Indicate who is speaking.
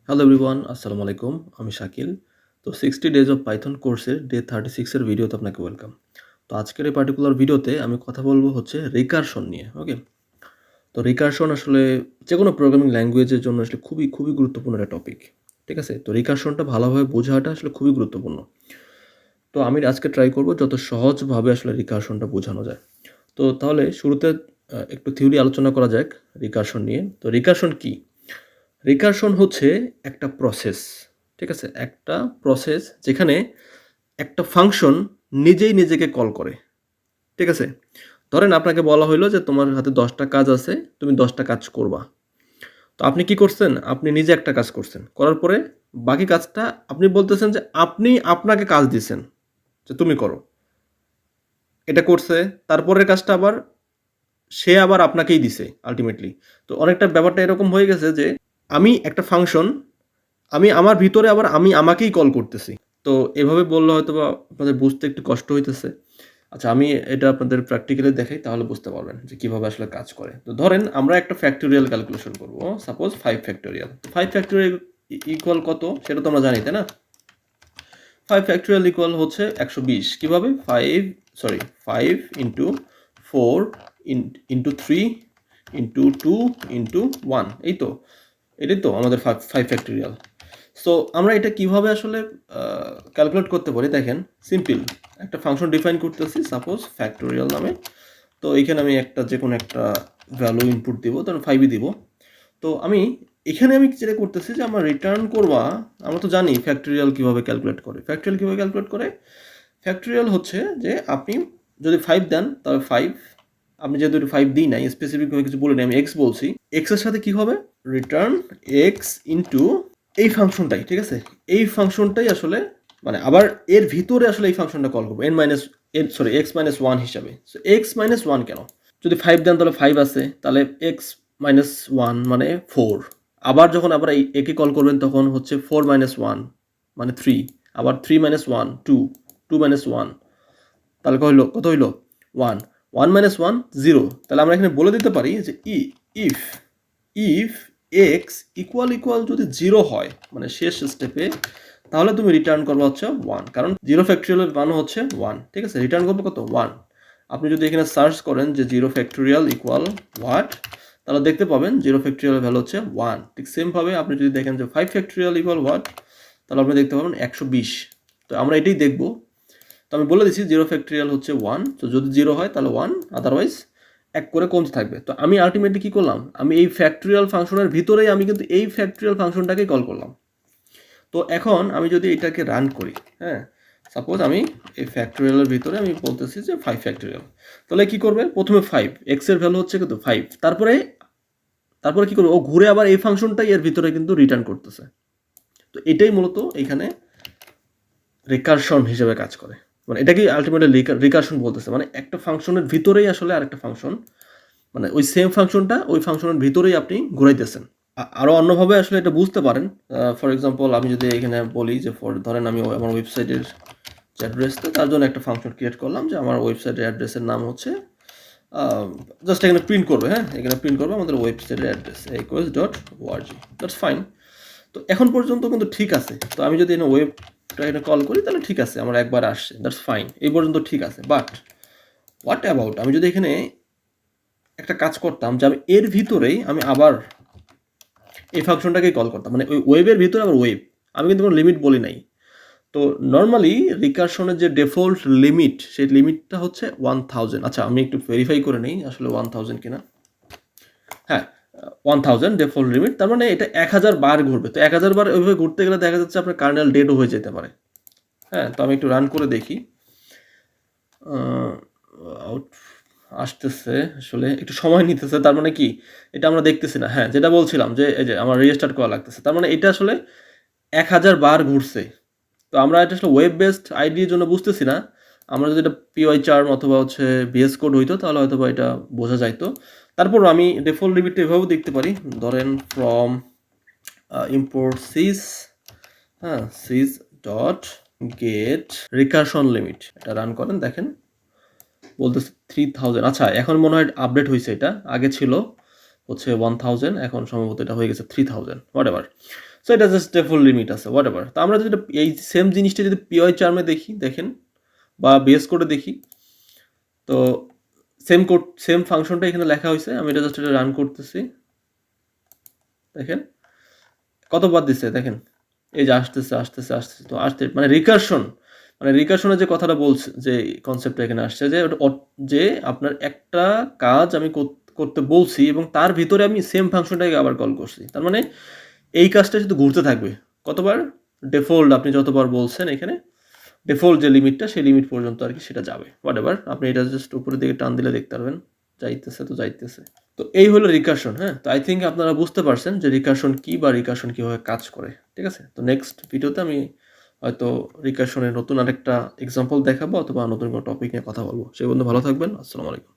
Speaker 1: Hello everyone, আসসালামু আলাইকুম। আমি শাকিল। তো 60 ডেজ অফ পাইথন কোর্সের ডে 36 এর ভিডিওতে আপনাকে ওয়েলকাম। তো আজকের এই পার্টিকুলার ভিডিওতে আমি কথা বলবো হচ্ছে রিকারশন নিয়ে। ওকে? তো রিকারশন আসলে যেকোনো প্রোগ্রামিং ল্যাঙ্গুয়েজের জন্য আসলে খুবই গুরুত্বপূর্ণ একটা টপিক। ঠিক আছে? তো রিকারশনটা ভালোভাবে বোঝাটা আসলে খুবই গুরুত্বপূর্ণ। তো আমি আজকে ট্রাই করব যত সহজভাবে আসলে রিকারশনটা বোঝানো যায়। তো তাহলে শুরুতে একটু থিওরি আলোচনা করা যাক রিকারশন নিয়ে। তো রিকারশন কি? রিকারশন হচ্ছে একটা প্রসেস, ঠিক আছে? একটা প্রসেস যেখানে একটা ফাংশন নিজেই নিজেকে কল করে, ঠিক আছে? ধরেন আপনাকে বলা হইলো যে তোমার হাতে 10টা কাজ আছে, তুমি 10টা কাজ করবা। তো আপনি কি করছেন? আপনি নিজে একটা কাজ করছেন। করার পরে বাকি কাজটা আপনি বলতেছেন যে আপনি আপনাকে কাজ দিছেন যে তুমি করো। এটা করছে, তারপরের কাজটা আবার সে আবার আপনাকেই দিছে আল্টিমেটলি। তো অনেকটা ব্যাপারটা এরকম হয়ে গেছে যে আমি একটা ফাংশন আমি আমার ভিতরে আবার আমি আমাকেই কল করতেছি। তো এভাবে বললে হয়তোবা আপনাদের বুঝতে একটু কষ্ট হইতেছে। আচ্ছা, আমি এটা আপনাদের প্র্যাকটিক্যালি দেখাই, তাহলে বুঝতে পারবেন যে কিভাবে আসলে কাজ করে। তো ধরেন আমরা একটা ফ্যাক্টোরিয়াল ক্যালকুলেশন করব। Suppose 5 factorial. তো 5 ফ্যাক্টোরিয়াল ইকুয়াল কত সেটা তো আমরা জানি, তাই না? 5 ফ্যাক্টোরিয়াল ইকুয়াল হচ্ছে 120। কিভাবে? 5 ইনটু 4 ইনটু 3 ইনটু 2 ইনটু 1। এই তো, এটাই তো আমাদের 5 ফ্যাক্টোরিয়াল। সো আমরা এটা কিভাবে আসলে ক্যালকুলেট করতে পারি দেখেন। সিম্পল একটা ফাংশন ডিফাইন করতেছি, সাপোজ ফ্যাক্টোরিয়াল নামে। তো এখানে আমি যে কোনো একটা ভ্যালু ইনপুট দিব, ধরুন 5ই দিব। তো এখানে আমি যেটা করতেছি যে আমার রিটার্ন করবা। আমরা তো জানি ফ্যাক্টোরিয়াল কিভাবে ক্যালকুলেট করে। ফ্যাক্টোরিয়াল হচ্ছে যে আপনি যদি 5 দেন তাহলে 5, আপনি যেহেতু 5 দিই নাই, স্পেসিফিকভাবে কিছু বলি নাই, আমি এক্স বলছি, এক্স এর সাথে কি হবে? রিটার্ন এক্স ইনটু এই ফাংশনটাই, ঠিক আছে? এই ফাংশনটাই আসলে মানে আবার এর ভিতরে আসলে এই ফাংশনটা কল করবো এক্স মাইনাস ওয়ান হিসাবে। সো এক্স মাইনাস ওয়ান কেন? যদি 5 দেন তাহলে 5 আছে, তাহলে এক্স মাইনাস ওয়ান মানে 4। আবার যখন এই একে কল করবেন তখন হচ্ছে 4 মাইনাস ওয়ান মানে 3। আবার 3 মাইনাস ওয়ান 2, 2 মাইনাস ওয়ান, তাহলে কত হইলো? 1। 1 মাইনাস ওয়ান 0। তাহলে আমরা এখানে বলে দিতে পারি যে ইফ ইফ এক্স ইকুয়াল যদি 0 হয়, মানে শেষ স্টেপে, তাহলে তুমি রিটার্ন করবে হচ্ছে 1। কারণ 0 ফ্যাক্টোরিয়ালের মান হচ্ছে 1, ঠিক আছে? রিটার্ন করবে কত? 1। আপনি যদি এখানে সার্চ করেন যে 0 ফ্যাক্টোরিয়াল ইকুয়াল হোয়াট, তাহলে দেখতে পাবেন 0 ফ্যাক্টোরিয়ালের ভ্যালু হচ্ছে 1। ঠিক সেমভাবে আপনি যদি দেখেন যে 5 ফ্যাক্টোরিয়াল ইকুয়াল হোয়াট, তাহলে আপনি দেখতে পাবেন 120। তো আমরা এটাই দেখব। তো আমি বলে দিচ্ছি 0 ফ্যাক্টোরিয়াল হচ্ছে 1। তো যদি 0 হয় তাহলে 1, আদারওয়াইজ 1 করে কমতে থাকবে। তো আমি আলটিমেটলি কি করলাম? আমি এই ফ্যাক্টোরিয়াল ফাংশনের ভিতরেই আমি কিন্তু এই ফ্যাক্টোরিয়াল ফাংশনটাকেই কল করলাম। তো এখন আমি যদি এটাকে রান করি, হ্যাঁ, সাপোজ আমি এই ফ্যাক্টোরিয়ালের ভিতরে আমি বলতেছি যে 5 ফ্যাক্টোরিয়াল, তাহলে কি করবে? প্রথমে 5, এক্স এর ভ্যালু হচ্ছে কিন্তু 5। তারপরে কি করবে? ও ঘুরে আবার এই ফাংশনটাই এর ভিতরে কিন্তু রিটার্ন করতেছে। তো এটাই মূলত এখানে রিকারশন হিসেবে কাজ করে। মানে এটাকে আলটিমেটলি রিকারশন বলতেছে। মানে একটা ফাংশনের ভিতরেই আসলে আরেকটা ফাংশন, মানে ওই সেম ফাংশনটা ওই ফাংশনের ভিতরেই আপনি ঘুরাইতেছেন। আরও অন্যভাবে আসলে এটা বুঝতে পারেন। ফর এক্সাম্পল আমি যদি এখানে বলি যে ধরেন আমি আমার ওয়েবসাইটের যে অ্যাড্রেস, তো তার জন্য একটা ফাংশন ক্রিয়েট করলাম যে আমার ওয়েবসাইটের অ্যাড্রেসের নাম হচ্ছে জাস্ট এখানে প্রিন্ট করবে, হ্যাঁ, এখানে প্রিন্ট করবে আমাদের ওয়েবসাইটের অ্যাড্রেস equals.org। That's fine. তো এখন পর্যন্ত কিন্তু ঠিক আছে। তো আমি যদি ওয়েবটা এখানে কল করি তাহলে ঠিক আছে, আমার একবার আসছে, দ্যাটস ফাইন, এই পর্যন্ত ঠিক আছে। বাট হোয়াট অ্যাবাউট আমি যদি এখানে একটা কাজ করতাম যে আমি এর ভিতরেই আমি আবার এই ফাংশনটাকেই কল করতাম, মানে ওই ওয়েবের ভিতরে আবার ওয়েব, আমি কিন্তু কোনো লিমিট বলি নাই। তো নর্মালি রিকারশনের যে ডিফল্ট লিমিট, সেই লিমিটটা হচ্ছে 1000। আচ্ছা, আমি একটু ভেরিফাই করে নেই আসলে 1000 কিনা। হ্যাঁ, 1000 ডিফল্ট লিমিট, তার মানে এটা 1000 বার ঘুরবে। তো 1000 বার ওইভাবে ঘুরতে গেলে দেখা যাচ্ছে আপনার কার্নেল ডেডও হয়ে যেতে পারে। হ্যাঁ, তো আমি একটু রান করে দেখি। আউট আসতেছে, আসলে একটু সময় নিতেছে। তার মানে কি এটা আমরা দেখতেছি না। হ্যাঁ, যেটা বলছিলাম যে এই যে আমার রিস্টার্ট করা লাগতেছে, তার মানে এটা আসলে 1000 বার ঘুরছে। তো আমরা এটা আসলে ওয়েব বেসড আইডির জন্য বুঝতেছি না। আমরা যদি এটা পিওয়াই চার্ম অথবা হচ্ছে বিএস কোড হইতো তাহলে হয়তো বা এটা বোঝা যাইতো। তারপর আমি ডিফল্ট লিমিটটা এভাবেও দেখতে পারি। ধরেন ফ্রম ইম্পোর্ট সিস, হ্যাঁ, sys dot get recursion limit, এটা রান করেন, দেখেন বলতেছে 3000। আচ্ছা, এখন মনে হয় আপডেট হয়েছে। এটা আগে ছিল হচ্ছে 1000, এখন সম্ভবত এটা হয়ে গেছে 3000, হোয়াট এভার। সো এটা জাস্ট ডেফল্ট লিমিট আছে হোয়াট এভার। তো আমরা যদি এই সেম জিনিসটা যদি পিওয়াই চার্মে দেখি, দেখেন, বা বেস কোডে দেখি, তো সেম কোড সেম ফাংশনটা এখানে লেখা হয়েছে। আমি এটা জাস্ট এটা রান করতেছি, দেখেন কতবার দিচ্ছে, দেখেন এই যে আসতেছে আসতেছে আসতেছে, তো আসতে মানে রিকার্শনের যে কথাটা বলছে, যে কনসেপ্টটা এখানে আসছে, যে যে আপনার একটা কাজ আমি করতে বলছি এবং তার ভিতরে আমি সেম ফাংশনটাকে আবার কল করছি, তার মানে এই কাজটা শুধু ঘুরতে থাকবে কতবার, ডিফল্ট আপনি যতবার বলছেন এখানে ডিফল্ট যে লিমিটটা সেই লিমিট পর্যন্ত আর কি সেটা যাবে হোয়াট এভার। আপনি এটা জাস্ট উপরের দিকে টান দিলে দেখতে পারবেন যাইতেছে তো যাইতেছে। তো এই হলো রিকার্শন। হ্যাঁ, তো আই থিঙ্ক আপনারা বুঝতে পারছেন যে রিকার্শন কি বা রিকার্শন কিভাবে কাজ করে। ঠিক আছে, তো নেক্সট ভিডিওতে আমি হয়তো রিকার্শনের নতুন আরেকটা এক্সাম্পল দেখাবো অথবা নতুন কোনো টপিক নিয়ে কথা বলবো। সেই বন্ধু ভালো থাকবেন, আসসালামু আলাইকুম।